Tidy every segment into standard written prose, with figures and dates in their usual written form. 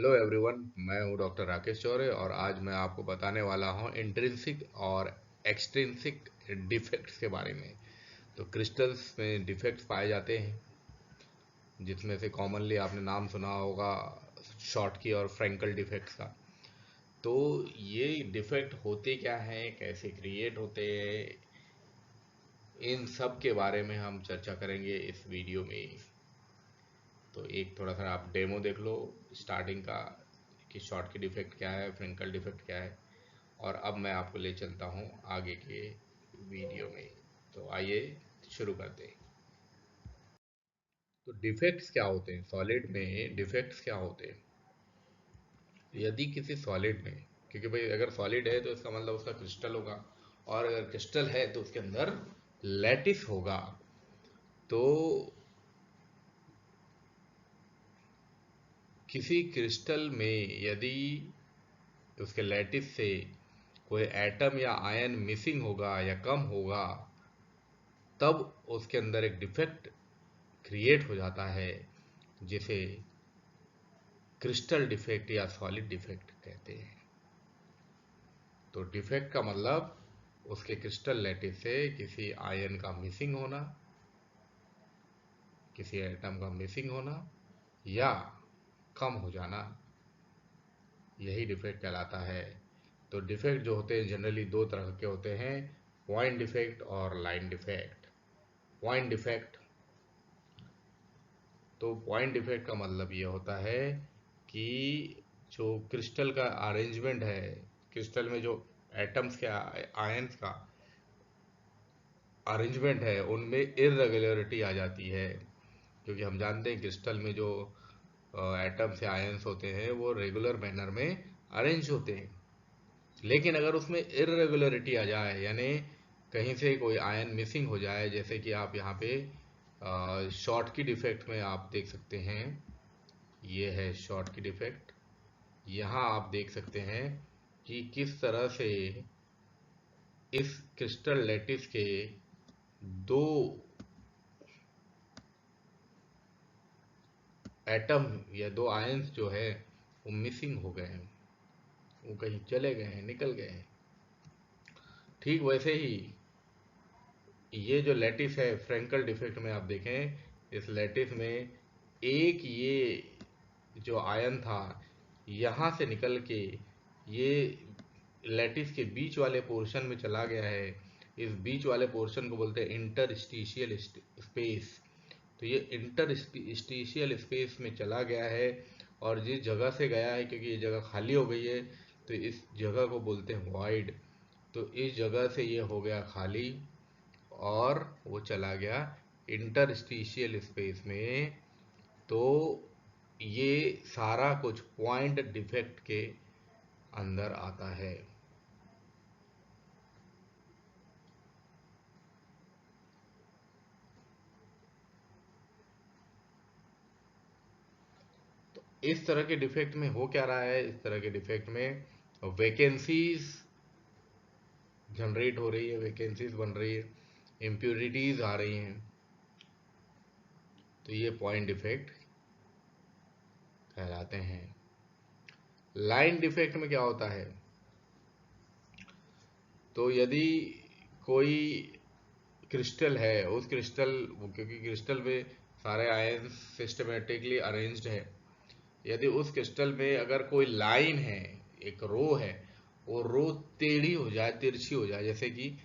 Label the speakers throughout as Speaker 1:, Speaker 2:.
Speaker 1: Hello everyone, मैं हूं doctor Rakesh Chaure और आज मैं आपको बताने वाला हूं इंट्रिंसिक और एक्सट्रिंसिक डिफेक्ट्स के बारे में। तो क्रिस्टल्स में डिफेक्ट्स पाए जाते हैं, जिसमें से कॉमनली आपने नाम सुना होगा शॉर्टकी और फ्रैंकल डिफेक्ट्स का। तो ये डिफेक्ट होते क्या हैं, कैसे क्रिएट होते हैं, इन सब के बारे में हम चर्चा करेंगे इस वीडियो में। तो एक थोड़ा सा आप डेमो देख लो स्टार्टिंग का, कि शॉर्ट की डिफेक्ट क्या है, फ्रिंकल डिफेक्ट क्या है, और अब मैं आपको ले चलता हूँ आगे के वीडियो में। तो आइए शुरू करते हैं। तो डिफेक्ट्स क्या होते हैं, सॉलिड में डिफेक्ट्स क्या होते हैं। यदि किसी सॉलिड में, क्योंकि भाई अगर सॉलिड है तो इसका मतलब उसका क्रिस्टल होगा, और अगर क्रिस्टल है तो उसके अंदर लैटिस होगा। तो किसी क्रिस्टल में यदि उसके लैटिस से कोई एटम या आयन मिसिंग होगा या कम होगा, तब उसके अंदर एक डिफेक्ट क्रिएट हो जाता है, जिसे क्रिस्टल डिफेक्ट या सॉलिड डिफेक्ट कहते हैं। तो डिफेक्ट का मतलब उसके क्रिस्टल लैटिस से किसी आयन का मिसिंग होना, किसी एटम का मिसिंग होना या कम हो जाना, यही डिफेक्ट कहलाता है। तो डिफेक्ट जो होते हैं जनरली दो तरह के होते हैं, पॉइंट डिफेक्ट और लाइन डिफेक्ट। पॉइंट डिफेक्ट, तो पॉइंट डिफेक्ट का मतलब ये होता है कि जो क्रिस्टल का अरेंजमेंट है, क्रिस्टल में जो एटम्स के आयंस का अरेंजमेंट है, उनमें इरेगुलरिटी आ जाती है। क्योंकि हम जानते हैं क्रिस्टल में जो एटम्स या आयंस होते हैं वो रेगुलर मैनर में अरेंज होते हैं। लेकिन अगर उसमें इरेगुलरिटी आ जाए, यानी कहीं से कोई आयन मिसिंग हो जाए, जैसे कि आप यहाँ पे शॉर्ट की डिफेक्ट में आप देख सकते हैं, ये है शॉर्ट की डिफेक्ट। यहाँ आप देख सकते हैं कि किस तरह से इस क्रिस्टल लैटिस के दो एटम या दो आयंस जो है वो मिसिंग हो गए हैं, वो कहीं चले गए हैं, निकल गए हैं। ठीक वैसे ही ये जो लैटिस है, फ्रैंकल डिफेक्ट में आप देखें, इस लैटिस में एक ये जो आयन था यहाँ से निकल के ये लैटिस के बीच वाले पोर्शन में चला गया है। इस बीच वाले पोर्शन को बोलते हैं इंटरस्टिशियल स्पेस। तो ये इंटरस्टिशियल स्पेस में चला गया है, और जिस जगह से गया है, क्योंकि ये जगह खाली हो गई है, तो इस जगह को बोलते हैं वॉइड। तो इस जगह से ये हो गया खाली और वो चला गया इंटरस्टिशियल स्पेस में। तो ये सारा कुछ पॉइंट डिफेक्ट के अंदर आता है। तो इस तरह के डिफेक्ट में हो क्या रहा है, इस तरह के डिफेक्ट में वैकेंसीज जनरेट हो रही है, वैकेंसीज बन रही है, इम्प्योरिटीज आ रही हैं। तो ये पॉइंट डिफेक्ट कहलाते हैं। लाइन डिफेक्ट में क्या होता है, तो यदि कोई क्रिस्टल है, उस क्रिस्टल, क्योंकि क्रिस्टल में सारे आयन सिस्टमेटिकली अरेंज्ड है, यदि उस क्रिस्टल में अगर कोई लाइन है, एक रो है, वो रो टेढ़ी हो जाए, तिरछी हो जाए, जैसे कि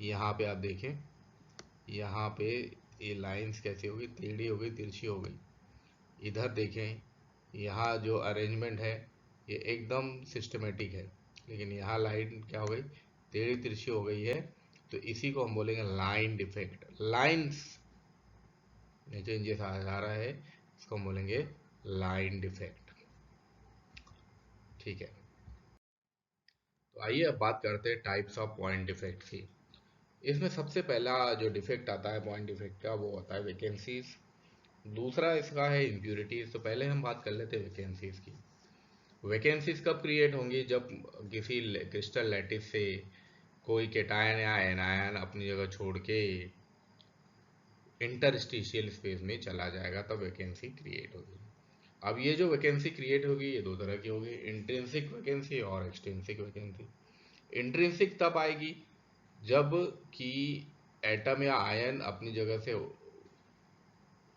Speaker 1: यहाँ पे आप देखें, यहाँ पे ये लाइंस कैसी हो गई, टेढ़ी हो गई, तिरछी हो गई। इधर देखें, यहाँ जो अरेंजमेंट है ये एकदम सिस्टमेटिक है, लेकिन यहाँ लाइन क्या हो गई, टेढ़ी तिरछी हो गई है। तो इसी को हम बोलेंगे लाइन डिफेक्ट। लाइंस नीचे नीचे आ रहा है, इसको हम बोलेंगे लाइन डिफेक्ट। ठीक है। तो आइए अब बात करते हैं टाइप्स ऑफ पॉइंट डिफेक्ट की। इसमें सबसे पहला जो डिफेक्ट आता है पॉइंट डिफेक्ट का, वो होता है वैकेंसीज। दूसरा इसका है इम्प्यूरिटीज। तो पहले हम बात कर लेते हैं वैकेंसीज की। वैकेंसीज कब क्रिएट होंगी, जब किसी क्रिस्टल लैटिस से कोई केटायन या एनायन अपनी जगह छोड़ के इंटरस्टिशियल स्पेस में चला जाएगा, तब वैकेंसी क्रिएट होगी। अब ये जो वैकेंसी क्रिएट होगी ये दो तरह की होगी, इंट्रिंसिक वैकेंसी और एक्सट्रिंसिक वैकेंसी। इंट्रिंसिक तब आएगी जब कि एटम या आयन अपनी जगह से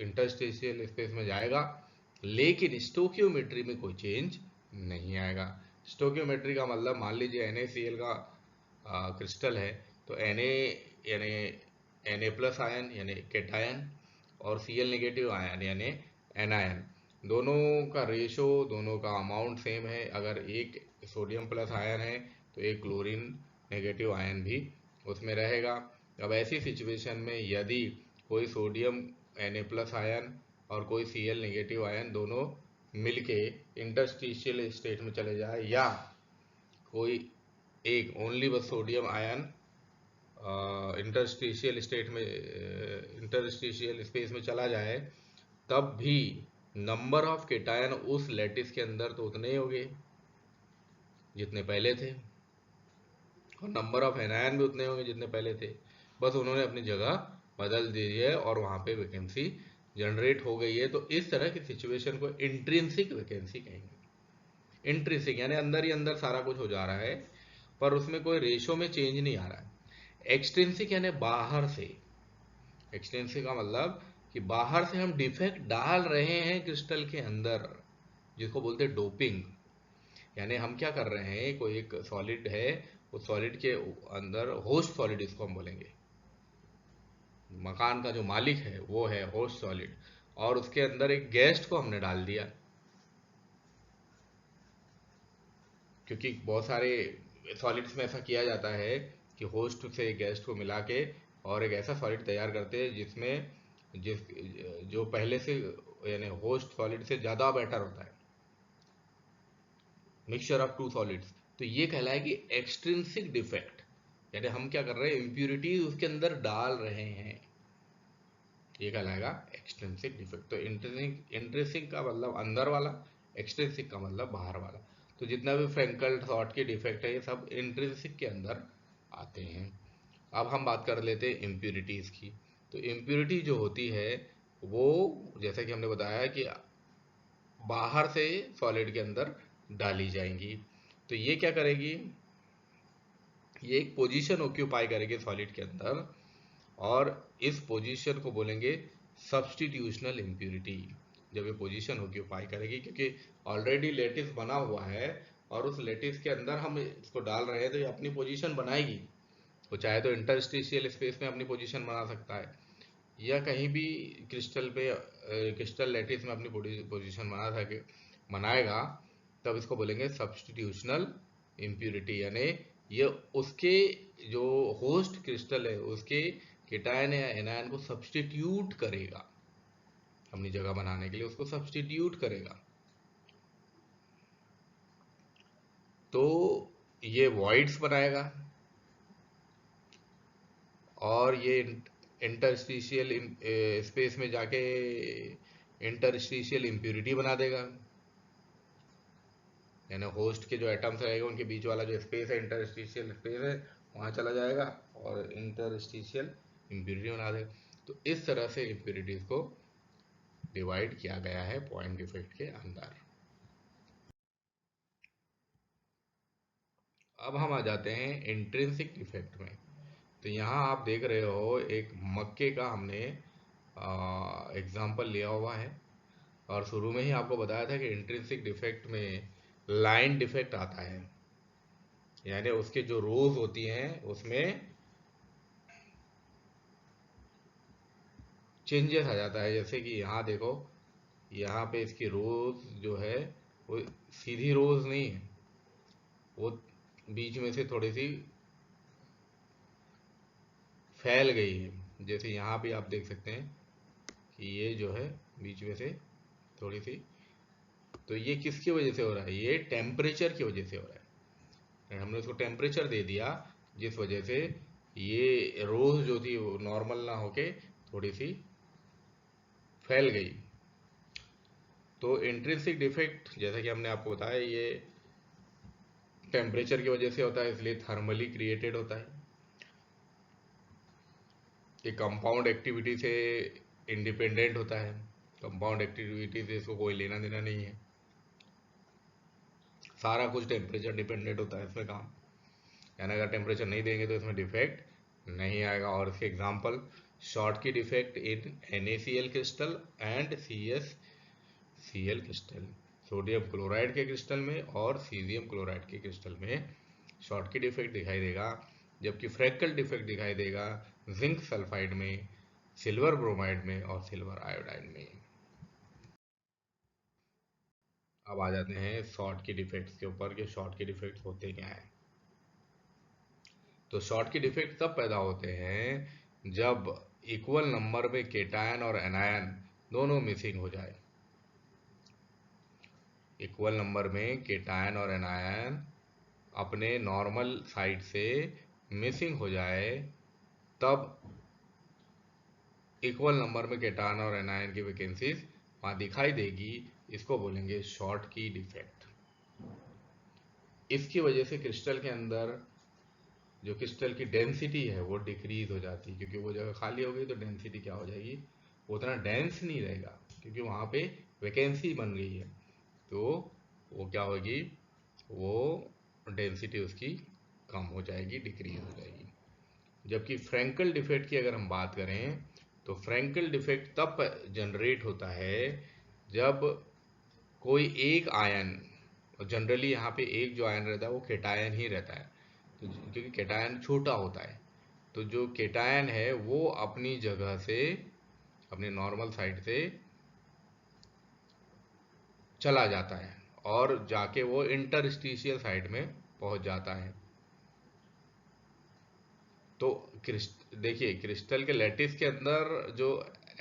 Speaker 1: इंटरस्टेशियल स्पेस में जाएगा, लेकिन स्टोकियोमेट्री में कोई चेंज नहीं आएगा। स्टोकियोमेट्री का मतलब, मान लीजिए NaCl का क्रिस्टल है, तो Na यानी Na+ आयन यानी केटायन, और Cl नेगेटिव आयन यानी एनायन, दोनों का रेशो, दोनों का अमाउंट सेम है। अगर एक सोडियम प्लस आयन है तो एक क्लोरीन नेगेटिव आयन भी उसमें रहेगा। अब ऐसी सिचुएशन में यदि कोई सोडियम Na+ आयन और कोई Cl नेगेटिव आयन दोनों मिलके इंटरस्टिशियल स्टेट में चले जाए, या कोई एक ओनली बस सोडियम आयन इंटरस्टिशियल स्टेट में इंटरस्टिशियल स्पेस में चला जाए, तब भी नंबर ऑफ केटायन उस लैटिस के अंदर तो उतने ही होंगे जितने पहले थे, और नंबर ऑफ एनायन भी उतने होंगे जितने पहले थे। बस उन्होंने अपनी जगह बदल दी है और वहाँ पे वैकेंसी जनरेट हो गई है। तो इस तरह की सिचुएशन को इंट्रिंसिक वैकेंसी कहेंगे। इंट्रिंसिक यानी अंदर ही अंदर सारा कुछ हो जा रहा है, पर उसमें कोई रेशो में चेंज नहीं आ रहा है। एक्सट्रिंसिक यानी बाहर से। एक्सट्रिंसिक का मतलब कि बाहर से हम डिफेक्ट डाल रहे हैं क्रिस्टल के अंदर, जिसको बोलते हैं डोपिंग। यानी हम क्या कर रहे हैं, कोई एक सॉलिड है, उस सॉलिड के अंदर होस्ट सॉलिड इसको हम बोलेंगे, मकान का जो मालिक है वो है होस्ट सॉलिड, और उसके अंदर एक गेस्ट को हमने डाल दिया। क्योंकि बहुत सारे सॉलिड्स में ऐसा किया जाता है कि होस्ट से गेस्ट को मिला के और एक ऐसा सॉलिड तैयार करते हैं जिसमें जिस जो पहले से यानी होस्ट सॉलिड से ज़्यादा बेटर होता है, मिक्सचर ऑफ टू सॉलिड्स। तो ये कहलाएगी एक्सट्रिंसिक डिफेक्ट, यानी हम क्या कर रहे हैं, इम्प्यूरिटीज उसके अंदर डाल रहे हैं, ये कहलाएगा एक्सट्रिंसिक डिफेक्ट। तो इंट्रिंसिक का मतलब अंदर वाला, एक्सट्रिंसिक का मतलब बाहर वाला। तो जितना भी फ्रैंकल सॉर्ट के डिफेक्ट है ये सब इंट्रिंसिक के अंदर आते हैं। अब हम बात कर लेते हैं इम्प्यूरिटीज की। तो इम्प्यूरिटी जो होती है वो, जैसा कि हमने बताया कि बाहर से सॉलिड के अंदर डाली जाएंगी। तो ये क्या करेगी, ये एक पोजीशन ऑक्यूपाई करेगी सॉलिड के अंदर, और इस पोजीशन को बोलेंगे सब्स्टिट्यूशनल इम्प्यूरिटी। जब ये पोजीशन ऑक्यूपाई करेगी, क्योंकि ऑलरेडी लेटिस बना हुआ है और उस लेटिस के अंदर हम इसको डाल रहे हैं, तो ये अपनी पोजीशन बनाएगी। वो चाहे तो इंटरस्टिशियल स्पेस में अपनी पोजीशन बना सकता है, या कहीं भी क्रिस्टल पे क्रिस्टल लेटिस में अपनी पोजीशन बनाएगा, तब इसको बोलेंगे सब्स्टिट्यूशनल इम्प्यूरिटी। यानी ये उसके जो होस्ट क्रिस्टल है उसके केटायन या एनायन को सब्स्टिट्यूट करेगा, अपनी जगह बनाने के लिए उसको सब्स्टिट्यूट करेगा। तो ये वॉइड्स बनाएगा, और ये इंटरस्टिशियल स्पेस में जाके इंटरस्टिशियल इम्प्यूरिटी बना देगा। यानी होस्ट के जो एटम्स रहेंगे उनके बीच वाला जो स्पेस है, इंटरस्टिशियल स्पेस है, वहाँ चला जाएगा और इंटरस्टिशियल इम्प्यूरिटी बना देगा। तो इस तरह से इम्प्यूरिटीज को डिवाइड किया गया है पॉइंट डिफेक्ट के अंदर। अब हम आ जाते हैं इंट्रिंसिक डिफेक्ट में। तो यहाँ आप देख रहे हो एक मक्के का हमने एग्जाम्पल लिया हुआ है, और शुरू में ही आपको बताया था कि इंट्रिंसिक डिफेक्ट में लाइन डिफेक्ट आता है, यानी उसके जो रोज होती हैं उसमें चेंजेस आ जाता है। जैसे कि यहाँ देखो, यहाँ पे इसकी रोज जो है वो सीधी रोज नहीं है, वो बीच में से थोड़ी सी फैल गई है। जैसे यहाँ भी आप देख सकते हैं कि ये जो है बीच में से थोड़ी सी, तो ये किसकी वजह से हो रहा है, ये टेम्परेचर की वजह से हो रहा है। हमने उसको टेम्परेचर दे दिया जिस वजह से ये रोज जो थी वो नॉर्मल ना होके थोड़ी सी फैल गई। तो इंट्रिंसिक डिफेक्ट जैसा कि हमने आपको बताया ये टेम्परेचर की वजह से होता है, इसलिए थर्मली क्रिएटेड होता है। ये कंपाउंड एक्टिविटी से इंडिपेंडेंट होता है। कंपाउंड एक्टिविटी से इसको कोई लेना देना नहीं है, सारा कुछ टेम्परेचर डिपेंडेंट होता है इसमें काम, यानी अगर टेम्परेचर नहीं देंगे तो इसमें डिफेक्ट नहीं आएगा। और इसके एग्जांपल शॉर्ट की defect in NaCl crystal and CsCl crystal, sodium chloride के क्रिस्टल में और सीजियम क्लोराइड के क्रिस्टल में शॉर्ट की डिफेक्ट दिखाई देगा, जबकि फ्रैक्टल डिफेक्ट दिखाई देगा जिंक सल्फाइड में, सिल्वर ब्रोमाइड में और सिल्वर आयोडाइड में। अब आ जाते हैं शॉर्ट की डिफेक्ट्स के ऊपर कि शॉर्ट की डिफेक्ट्स होते क्या हैं। तो शॉर्ट की डिफेक्ट तब पैदा होते हैं जब इक्वल नंबर में केटायन और एनायन दोनों मिसिंग हो जाए। इक्वल नंबर में केटायन और एनायन अपने नॉर्मल साइड से मिसिंग हो जाए, तब इक्वल नंबर में केटायन और एनायन की वैकेंसीज वहां दिखाई देगी, इसको बोलेंगे शॉर्ट की डिफेक्ट। इसकी वजह से क्रिस्टल के अंदर जो क्रिस्टल की डेंसिटी है वो डिक्रीज हो जाती है, क्योंकि वो जगह खाली हो गई तो डेंसिटी क्या हो जाएगी, वो उतना डेंस नहीं रहेगा, क्योंकि वहाँ पे वैकेंसी बन गई है, तो वो क्या होगी, वो डेंसिटी उसकी कम हो जाएगी, डिक्रीज हो जाएगी। जबकि फ्रैंकल डिफेक्ट की अगर हम बात करें तो फ्रैंकल डिफेक्ट तब जनरेट होता है जब कोई एक आयन, और जनरली यहाँ पे एक जो आयन रहता है वो केटायन ही रहता है, तो क्योंकि केटायन छोटा होता है, तो जो केटायन है वो अपनी जगह से, अपने नॉर्मल साइड से चला जाता है और जाके वो इंटरस्टिशियल साइड में पहुंच जाता है। तो देखिए क्रिस्टल के लैटिस के अंदर जो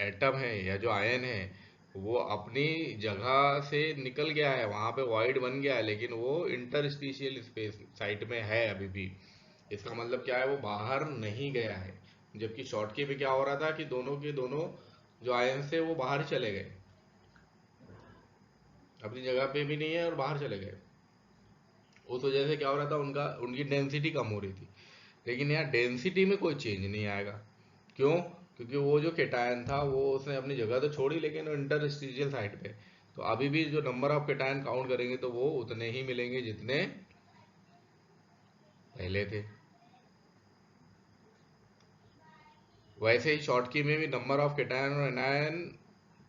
Speaker 1: एटम है या जो आयन है वो अपनी जगह से निकल गया है, वहां पे वॉइड बन गया है, लेकिन वो इंटरस्टिशियल स्पेस साइड में है अभी भी। इसका मतलब क्या है, वो बाहर नहीं गया है। जबकि शॉर्टकी में क्या हो रहा था कि दोनों के दोनों जो आयन थे वो बाहर चले गए, अपनी जगह पे भी नहीं है और बाहर चले गए। उस वजह से क्या हो रहा था, उनकी डेंसिटी कम हो रही थी। लेकिन यहाँ डेंसिटी में कोई चेंज नहीं आएगा। क्यों? क्योंकि वो जो केटायन था वो उसने अपनी जगह तो छोड़ी, लेकिन वो इंटरस्टिशियल साइड पे, तो अभी भी जो नंबर ऑफ केटायन काउंट करेंगे तो वो उतने ही मिलेंगे जितने पहले थे। वैसे ही शॉर्टकी में भी नंबर ऑफ केटायन और एनायन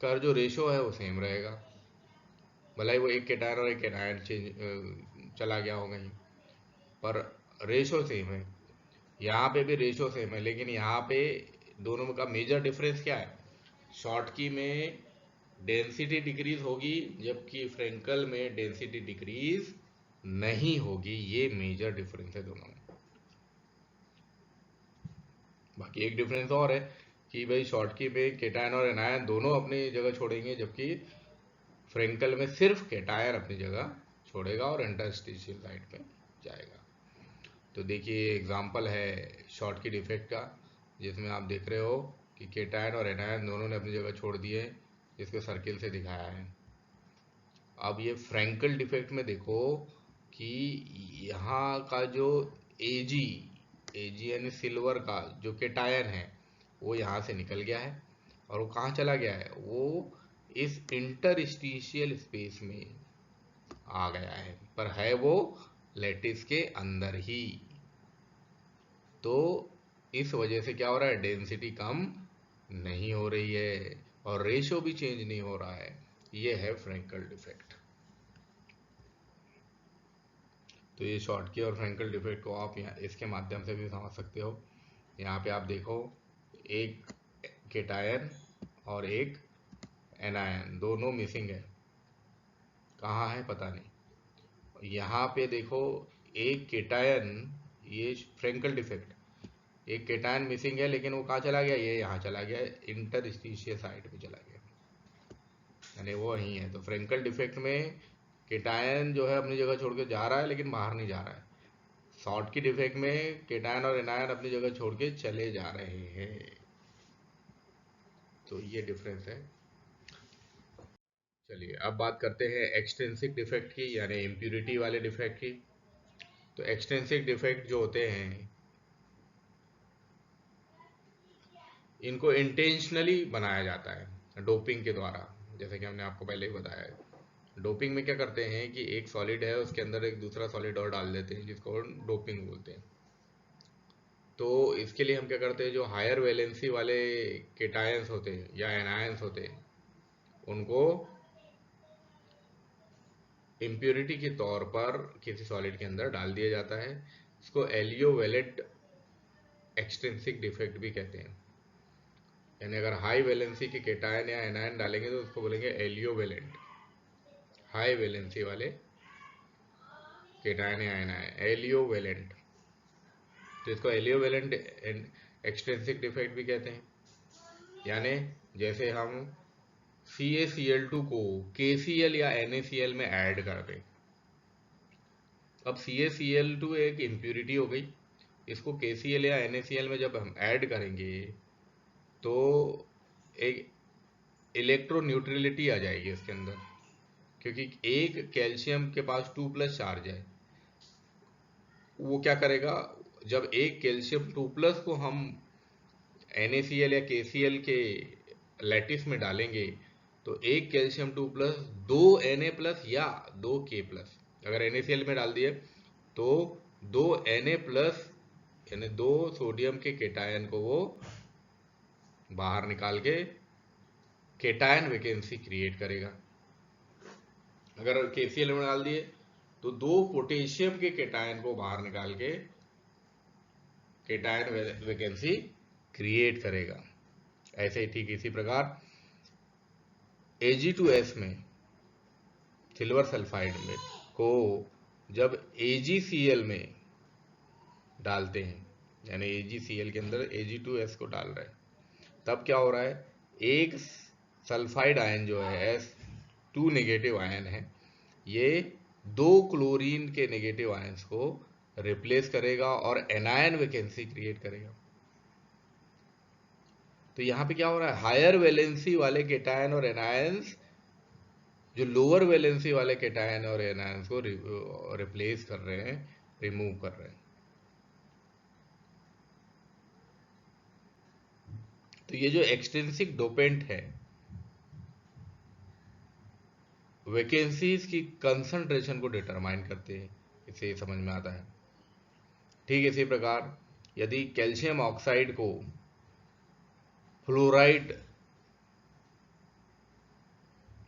Speaker 1: का जो रेशो है वो सेम रहेगा, भले ही वो एक केटायन और एक एनायन चेंज चला गया हो कहीं, पर रेशो सेम है। यहाँ पे भी रेशो सेम है, लेकिन यहाँ पे दोनों का मेजर डिफरेंस क्या है, शॉर्टकी में डेंसिटी डिक्रीज होगी जबकि फ्रैंकल में डेंसिटी डिक्रीज नहीं होगी, ये मेजर डिफरेंस है दोनों में। बाकी एक डिफरेंस और है कि भाई शॉर्टकी में केटायन और एनायन दोनों अपनी जगह छोड़ेंगे, जबकि फ्रैंकल में सिर्फ केटायन अपनी जगह छोड़ेगा और इंटरस्टिशियल साइड पे जाएगा। तो देखिए एग्जांपल है शॉर्ट की डिफेक्ट का, जिसमें आप देख रहे हो कि केटायन और एनायन दोनों ने अपनी जगह छोड़ दिए, जिसको सर्किल से दिखाया है। अब ये फ्रैंकल डिफेक्ट में देखो कि यहाँ का जो एजी एजी यानी सिल्वर का जो केटायन है वो यहाँ से निकल गया है, और वो कहाँ चला गया है, वो इस इंटरस्टिशियल स्पेस में आ गया है, पर है वो लैटिस के अंदर ही। तो इस वजह से क्या हो रहा है, डेंसिटी कम नहीं हो रही है और रेशो भी चेंज नहीं हो रहा है, ये है फ्रैंकल डिफेक्ट। तो ये शॉर्टकी और फ्रैंकल डिफेक्ट को आप यहाँ इसके माध्यम से भी समझ सकते हो। यहाँ पे आप देखो एक केटायन और एक एनायन दोनों मिसिंग है, कहाँ है पता नहीं। यहाँ पे देखो एक केटायन, ये फ्रैंकल डिफेक्ट, एक केटायन मिसिंग है, लेकिन वो कहाँ चला गया, ये यहाँ चला गया, इंटरस्टिशियल साइड पे चला गया, यानी वो वही है। तो फ्रैंकल डिफेक्ट में केटायन जो है अपनी जगह छोड़ के जा रहा है लेकिन बाहर नहीं जा रहा है। शॉर्ट की डिफेक्ट में केटायन और एनायन अपनी जगह छोड़ के चले जा रहे हैं। तो ये डिफरेंस है। चलिए अब बात करते हैं एक्सट्रिंसिक डिफेक्ट की, यानी इम्प्यूरिटी वाले डिफेक्ट की। तो एक्सट्रिंसिक डिफेक्ट जो होते हैं इनको इंटेंशनली बनाया जाता है डोपिंग के द्वारा, जैसे कि हमने आपको पहले ही बताया है। डोपिंग में क्या करते हैं कि एक सॉलिड है, उसके अंदर एक दूसरा सॉलिड और डाल देते हैं, जिसको डोपिंग बोलते हैं। तो इसके लिए हम क्या करते हैं, जो हायर वैलेंसी वाले केटायंस होते हैं या एनायंस होते हैं, उनको इम्प्योरिटी के तौर पर किसी सॉलिड के अंदर डाल दिया जाता है। इसको एलियोवेलेंट एक्सट्रिंसिक डिफेक्ट भी कहते हैं। यानी अगर हाई वैलेंसी के केटायन या एनायन डालेंगे तो उसको बोलेंगे एलियोवेलेंट, हाई वैलेंसी वाले केटायन या एनायन, एलियोवेलेंट। तो इसको एलियोवेलेंट एक्सट्रिंसिक डिफेक्ट भी कहते हैं। यानी जैसे हम CaCl2 को KCl या NaCl में ऐड कर दें। अब CaCl2 एक इम्प्यूरिटी हो गई, इसको KCl या NaCl में जब हम ऐड करेंगे तो एक इलेक्ट्रोन्यूट्रलिटी आ जाएगी उसके अंदर, क्योंकि एक कैल्शियम के पास 2+ चार्ज है। वो क्या करेगा, जब एक कैल्शियम 2+ को हम NaCl या KCl के लैटिस में डालेंगे तो एक कैल्शियम 2+, 2 Na+ या 2 K+। अगर NaCl में डाल दिए तो 2 Na+ यानी 2 सोडियम के केटायन को वो बाहर निकाल के केटायन वैकेंसी क्रिएट करेगा। अगर KCl में डाल दिए तो 2 पोटेशियम के केटायन को बाहर निकाल के केटायन वैकेंसी क्रिएट करेगा। ऐसे ही ठीक इसी प्रकार Ag2S में, सिल्वर सल्फाइड में को जब AgCl में डालते हैं, यानी AgCl के अंदर Ag2S को डाल रहे हैं, तब क्या हो रहा है, एक सल्फाइड आयन जो है S2 नेगेटिव आयन है, ये 2 क्लोरीन के नेगेटिव आयंस को रिप्लेस करेगा और एनायन वैकेंसी क्रिएट करेगा। तो यहाँ पे क्या हो रहा है, हायर वैलेंसी वाले केटायन और एनायंस जो लोअर वैलेंसी वाले केटायन और एनायंस को रिप्लेस कर रहे हैं, रिमूव कर रहे हैं। तो ये जो एक्सट्रिंसिक डोपेंट है, वैकेंसीज की कंसंट्रेशन को डिटरमाइन करते हैं, इसे समझ में आता है। ठीक इसी प्रकार यदि कैल्शियम ऑक्साइड को फ्लोराइड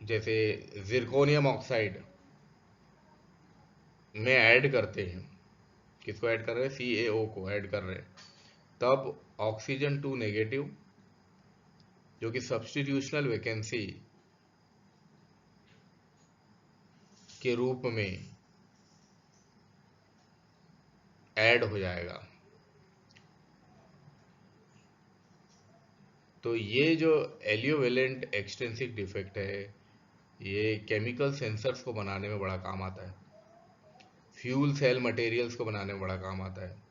Speaker 1: जैसे जिरकोनियम ऑक्साइड में ऐड करते हैं, किसको ऐड कर रहे हैं, CaO को ऐड कर रहे हैं, तब ऑक्सीजन 2 नेगेटिव जो कि सब्स्टिट्यूशनल वैकेंसी के रूप में ऐड हो जाएगा। तो ये जो एलियोवेलेंट एक्सट्रिंसिक डिफेक्ट है, ये केमिकल सेंसर्स को बनाने में बड़ा काम आता है, फ्यूल सेल मटेरियल्स को बनाने में बड़ा काम आता है।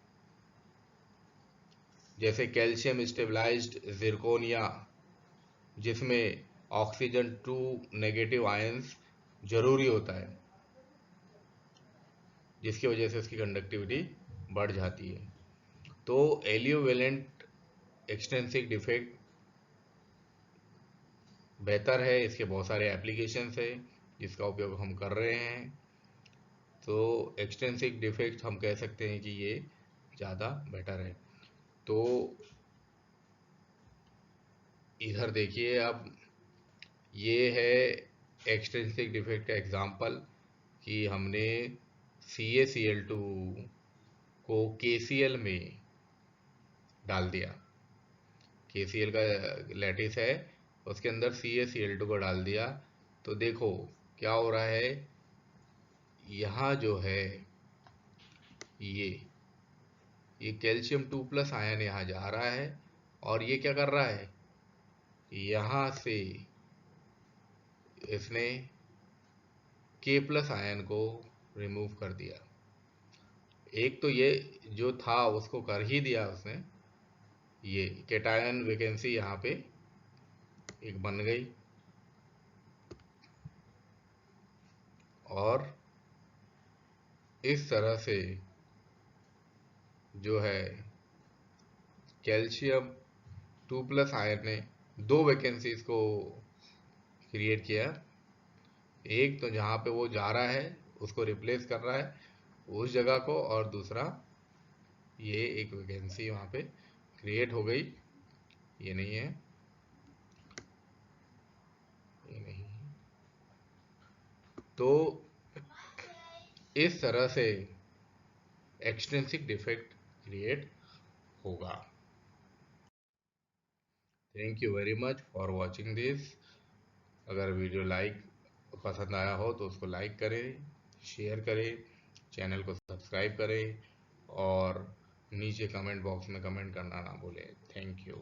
Speaker 1: जैसे कैल्शियम स्टेबलाइज्ड जिरकोनिया, जिसमें ऑक्सीजन 2 नेगेटिव आयंस जरूरी होता है, जिसकी वजह से उसकी कंडक्टिविटी बढ़ जाती है। तो एलियोवेलेंट एक्सट्रिंसिक डिफेक्ट बेहतर है, इसके बहुत सारे एप्लीकेशंस है जिसका उपयोग हम कर रहे हैं। तो एक्सट्रिंसिक डिफेक्ट हम कह सकते हैं कि ये ज़्यादा बेटर है। तो इधर देखिए, अब ये है एक्सट्रिंसिक डिफेक्ट का एग्जांपल कि हमने CaCl2 को KCl में डाल दिया, KCl का लैटिस है, उसके अंदर CaCl2 को डाल दिया। तो देखो क्या हो रहा है, यहाँ जो है ये कैल्शियम 2+ आयन यहाँ जा रहा है और ये क्या कर रहा है, यहाँ से इसने K+ आयन को रिमूव कर दिया। एक तो ये जो था उसको कर ही दिया उसने, ये केटायन वैकेंसी यहाँ पे एक बन गई, और इस तरह से जो है कैल्शियम 2+ आयन ने 2 वैकेंसीज को क्रिएट किया। एक तो जहाँ पे वो जा रहा है उसको रिप्लेस कर रहा है उस जगह को, और दूसरा ये एक वैकेंसी वहाँ पे क्रिएट हो गई। ये नहीं है, ये नहीं है। तो इस तरह से एक्सटेंसिव डिफेक्ट क्रिएट होगा। Thank you very much for watching this. अगर वीडियो पसंद आया हो तो उसको लाइक करें, शेयर करें, चैनल को सब्सक्राइब करें और नीचे कमेंट बॉक्स में कमेंट करना ना भूलें। Thank you.